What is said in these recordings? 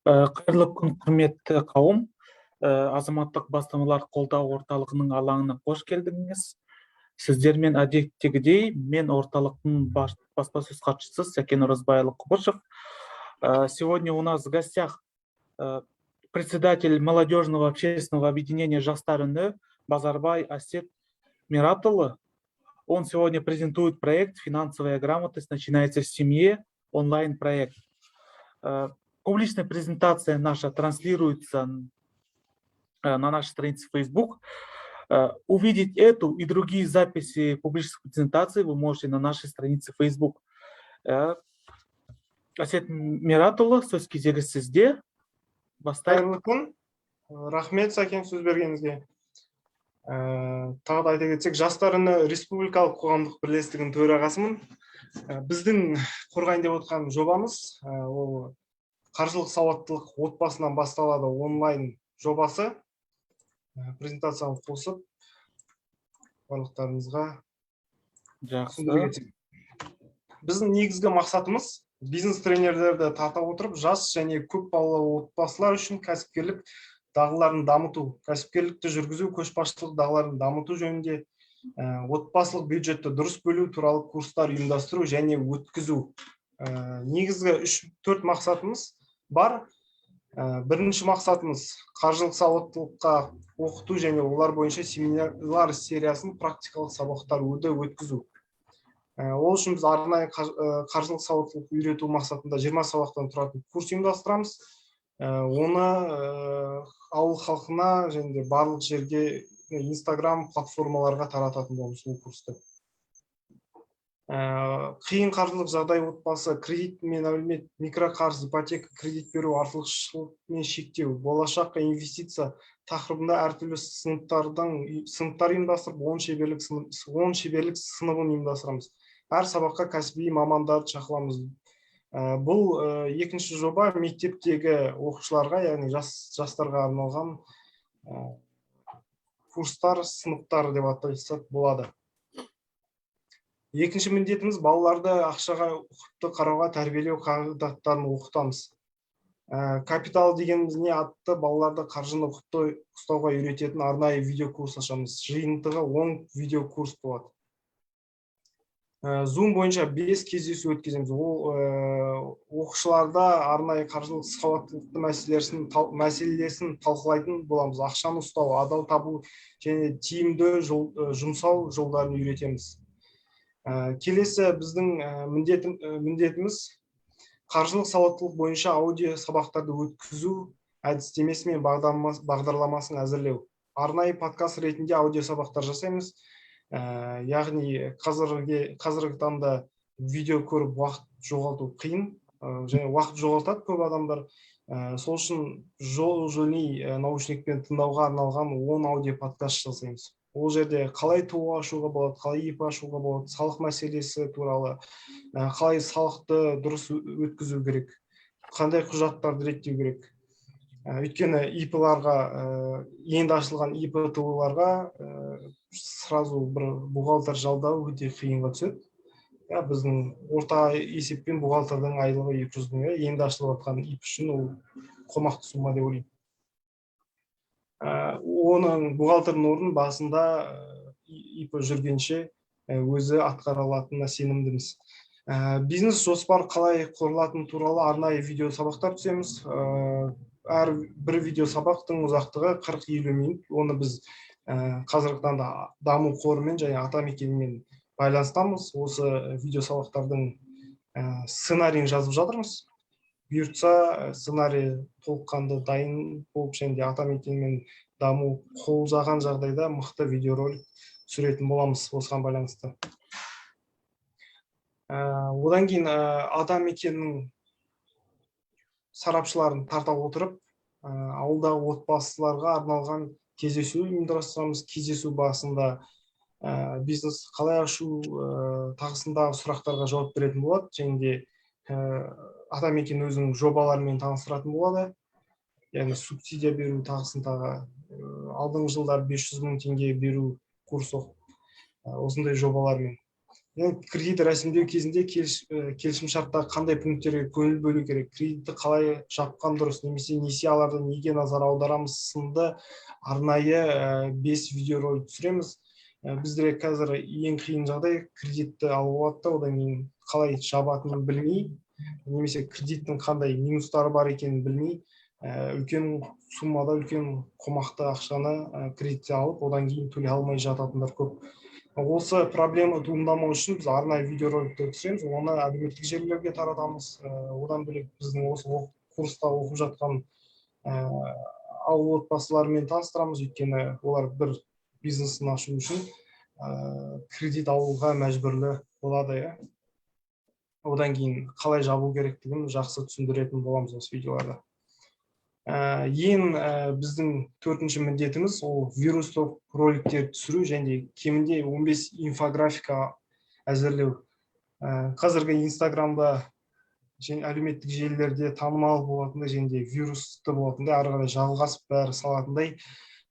Қайырлы күн, құрметті қауым. Азаматтық бастамалар қолдау орталығының алаңына қош келдіңіз. Сіздермен әдеттегідей, мен орталықтың баспасөз хатшысы Сәкен Оразбайұлы Құбышев. Сегодня у нас в гостях председатель молодежного общественного объединения «Жастар үні» Базарбай Асет Миратұлы. Он сегодня презентует проект «Финансовая грамотность начинается в семье», онлайн-проект. Публичная презентация наша транслируется на нашей странице Facebook. Увидеть эту и другие записи публичных презентаций вы можете на нашей странице Facebook. Асет Миратұлы, сөз кезегі сізде. Қайырлы күн. Рахмет, Сәкен, сөз бергеніңізге. Тағы да айта кетсек, Жастар үні республикалық қоғамдық бірлестігінің төрағасымын. Біздің қорғайын деп отқан жобамыз, ол қаржылық сауаттылық отбасынан басталады онлайн жобасы. Презентацияны қосып, барлықтарыңызға жақсы. Біздің негізгі мақсатымыз бизнес тренерлерді тарта отырып, жас және көп балалы отбасылар үшін кәсіпкерлік дағдыларын дамыту, кәсіпкерлікті жүргізу, көшбасшылық дағдыларын дамыту жөнінде отбасылық бюджетті дұрыс бөлу туралы курстар ұйымдастыру және өткізу. Негізгі 3-4 мақсатымыз бар. Бірінші мақсатымыз қаржылық сауаттылыққа оқыту және олар бойынша семинарлар сериясын практикалық сабақтар өткізу. Ол үшін біз арнайы қаржылық сауаттылық үйрету мақсатында 20 сабақтан тұратын курс ұйымдастырамыз. Оны ауыл халқына және барлық жерге Instagram платформаларға тарататын боламыз бұл курсты. Қиын қаржылық жағдай отбасы, кредит мен әлеумет, микроқарыз, ипотека, кредит беру, артықшылық мен шектеу, болашаққа инвестиция тақырыбында әртүрлі сыныптар ұйымдастырып, 10 шеберлік сыныбын ұйымдастырамыз. Әр сабаққа кәсіби мамандарды шақырамыз. Бұл екінші жоба мектептегі оқушыларға, яғни жастарға арналған курстар, сыныптар деп аталсақ болады. Екінші міндетіміз балаларды ақшаға ұқыпты қарауға тәрбиелеу қағидаттарын оқытамыз. Капитал дегеніміз не атты балаларды қаржыны ұқыпты ұстауға үйрететін арнайы видеокурс ашамыз. Жиынтығы 10 видеокурс болады. Zoom бойынша 5 кездесу өткіземіз. Ол оқушыларда арнайы қаржылық сауаттылықты мәселесін талқылайтын боламыз. Ақшаны ұстау, адал табу және тиімді жұмсау жолдарын үйретеміз. Келесі біздің міндетіміз қаржылық сауаттылық бойынша аудио сабақтарды өткізу әдістемесі мен бағдарламасын әзірлеу. Арнайы подкаст ретінде аудио сабақтар жасаймыз. Яғни қазіргі таңда видео көріп уақыт жоғалту қиын, және уақыт жоғалтады көп адамдар. Сол үшін жол-жөней наушникпен тыңдауға арналған 10 аудио подкаст жасаймыз. Ол жерде қалай ТО ашуға болады, қалай ИП ашуға болады, салық мәселесі туралы, қалай салықты дұрыс өткізу керек, қандай құжаттарды реттеу керек. Өйткені ИП-ларға, енді ашылған ИП ТО-ларға сразу бір бухгалтер жалдау өте қиынға түседі. Біздің орта есеппен бухгалтердің айлығы 200 мың, енді ашылып жатқан ИП үшін ол қомақты сумма деп ойлаймын. Оның бухгалтердің орнын басында ИП жүргенше өзі атқара алатынына сенімдіміз. Бизнес жоспар қалай құрылатыны туралы арнайы видео сабақтар түсеміз. Әр бір видео сабақтың ұзақтығы 40-50 минут. Оны біз қазіргі таңда даму қорымен және атамекенмен байланыстамыз. Осы видео сабақтардың сценарийін жазып жатырмыз. Бұйыртса сценарий толыққанды дайын болып және атамекенмен даму қолжаған жағдайда мықты видеоролик түсіретін боламыз осыған байланысты. Одан кейін атамекеннің сарапшыларын тарта отырып, ауылдағы отбасыларға арналған кездесу ұйымдастырамыз. Кездесу барысында бизнес қалай ашу тағысындағы сұрақтарға жауап беретін болады. Және де атамекен өзінің жобаларымен таныстыратын болады. Яғни субсидия беру тағысындағы алдыңғы жылдар 500 мың теңге беру курсы осындай жобалармен. кредит рәсімдеу кезінде келісім шартта қандай пункттерге көңіл бөлу керек, кредитті қалай жапқан дұрыс, немесе несие аларда неге назар аударамыз сынды арнайы 5 видеоролик түсіреміз. Бізде қазір ең қиын жағдай кредитті алып алады да, одан кейін қалай жабатынын білмей, немесе кредиттің қандай минустары бар екенін білмей, үлкен суммада үлкен қомақты ақшаны кредитте алып, одан кейін төлей алмай жататындар көп. Осы проблема туындамау үшін біз арнайы видеороликтер түсіреміз, оны әлеуметтік желілерге таратамыз. Одан бөлек біздің осы курста оқып жатқан ауыл отбасыларымен таныстырамыз, өйткені олар бір бизнесін ашу үшін кредит алуға мәжбүрлі болады. Одан кейін қалай жабу керектігін жақсы түсіндіретін боламыз осы видеоларда. Ең біздің 4-ші міндетіміз ол вирустық роликтер түсіру және кемінде 15 инфографика әзірлеу. Қазіргі Инстаграмда және әлеуметтік желілерде танымал болатындай және вирусты болатындай, ары қарай жалғасып бәрі салатындай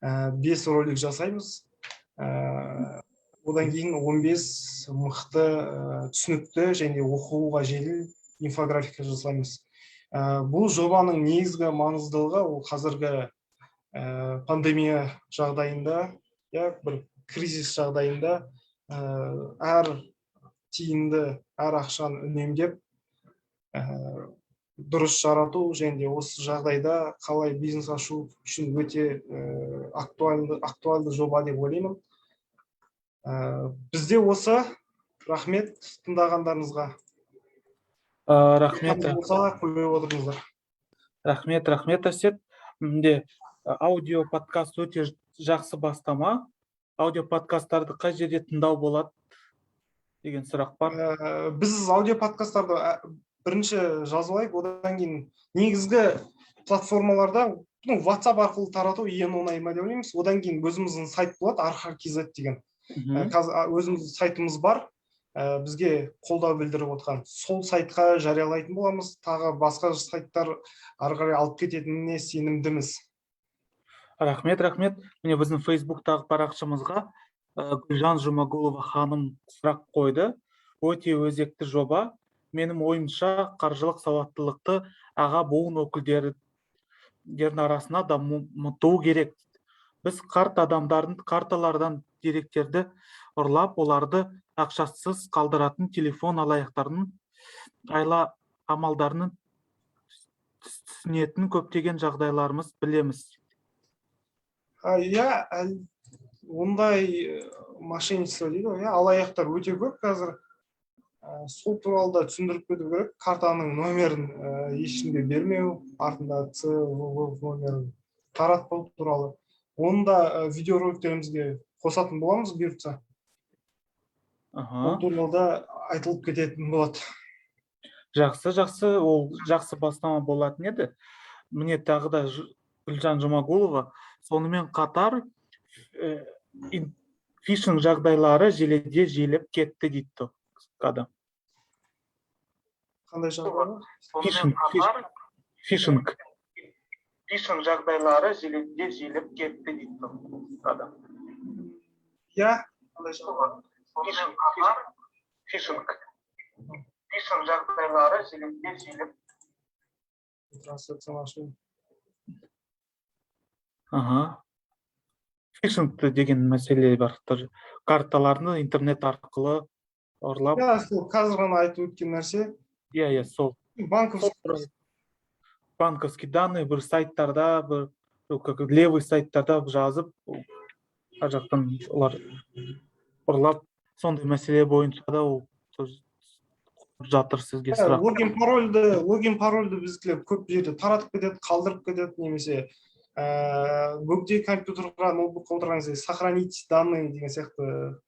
5 ролик жасаймыз. Одан кейін 15 мықты, түсінікті және оқуға жеңіл инфографика жасаймыз. Бұл жобаның негізгі маңыздылығы ол қазіргі пандемия жағдайында, бір кризис жағдайында әр тиынды, әр ақшаны үнемдеп дұрыс жарату және осы жағдайда қалай бизнес ашу үшін өте актуальды жоба деп ойлаймын. Бізде осы. Рахмет тыңдағандарыңызға. Рахмет. Рахмет, Әсет. Менде аудио подкаст өте жақсы бастама. Аудио подкасттарды қай жерде тыңдау болады деген сұрақ бар. Біз аудио подкасттарды бірінші жазып алайық, одан кейін негізгі платформаларда WhatsApp арқылы тарату ең оңай ма деп ойлаймыз. Одан кейін өзіміздің сайт болады, Arxar.kz деген. Өзіміздің сайтымыз бар. Бізге қолдау білдіріп отқан. Сол сайтқа жариялайтын боламыз. Тағы басқа сайттар ары қарай алып кететініне сенімдіміз. Рахмет. Міне біздің Фейсбуктағы парақшамызға Гүлжан Жұмагулова ханым сұрақ қойды. Өте өзекті жоба. Менің ойымша қаржылық сауаттылықты аға буын өкілдерінің арасына дамыту керек. Біз қарт адамдардың карталардан деректерді ұрлап, оларды ақшасыз қалдыратын телефон алаяқтарының айла амалдарының түсінетін көптеген жағдайларымыз білеміз. Ондай мошенничество дейді ғой, алаяқтар өте көп қазір. Сол туралы да түсіндіріп кету керек. Картаның номерін ешкімге бермеу, артында ЦВВ номерін таратпау туралы. Оны да видеороликтерімізге қосатын боламыз бұйыртса. Ол туралы да айтылып кететін болады. Жақсы, ол жақсы бастама болатын еді. Міне тағы да Гүлжан Жұмагулова, сонымен қатар фишинг жағдайлары желіде желіп кетті дейді адам. Қандай жағдайлар? Фишинг жағдайлары желіде желіп кетті дейді адам. Қандай жағдайлар? Фишинг жағдайлары желіде желіп. Фишинг деген мәселе бар. Карталарны интернет арқылы ұрлап. Қазір ғана айтып өткен нәрсе. Сол. Банковский данные бір сайттарда, бір левый сайттарда жазып, жақтан олар ұрлап, сондай мәселе бойынша да ол жатыр сізге сұрақ. Логин парольді бізде көп жерде таратып кетеді, қалдырып кетеді, немесе бөгде компьютерға, ноутбукқа отырғаныңызда сохранить данные деген сияқты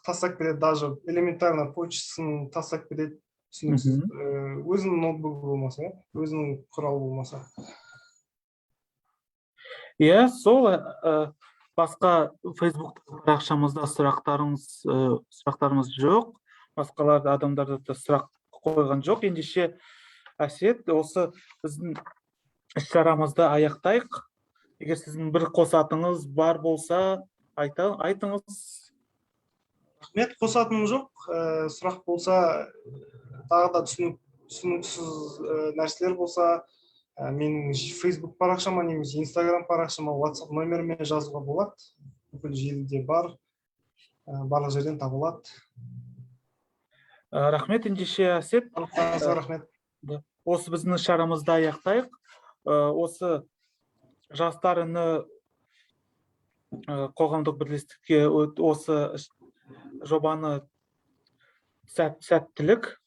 тастап кетеді, даже элементарно почтасын тастап кетеді. Өзінің ноутбугі болмаса, өзінің құралы болмаса. Сол басқа Фейсбуктағы парақшамызда сұрақтарымыз жоқ. Басқаларды адамдарды да сұрақ қойған жоқ. Ендеше Әсет, осы біздің іс-шарамызды аяқтайық. Егер сіздің бір қосатыңыз бар болса, айтыңыз. рахмет, қосатыным жоқ. Сұрақ болса, тағы да түсініксіз нәрселер болса, менің Facebook парақшама немесе Instagram парақшама, WhatsApp номеріме жазуға болады. Бүкіл желіде бар, барлық жерден табылады. Рахмет, ендеше Әсет. Анықтарыңызға рахмет. Осы біздің шарамызды аяқтайық. Осы жастар үні қоғамдық бірлестікке осы жобаны сәттілік.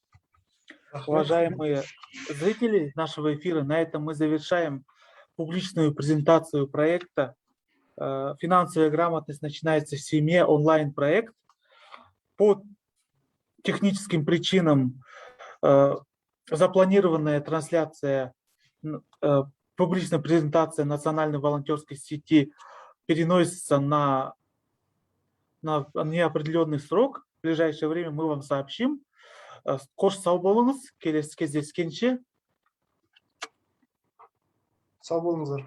Уважаемые зрители нашего эфира, на этом мы завершаем публичную презентацию проекта «Финансовая грамотность начинается в семье» онлайн-проект. По техническим причинам запланированная трансляция, публичная презентация национальной волонтерской сети переносится на неопределенный срок. В ближайшее время мы вам сообщим. Қош сау болыңыз, келесі кездескенше. Сау болыңыздар.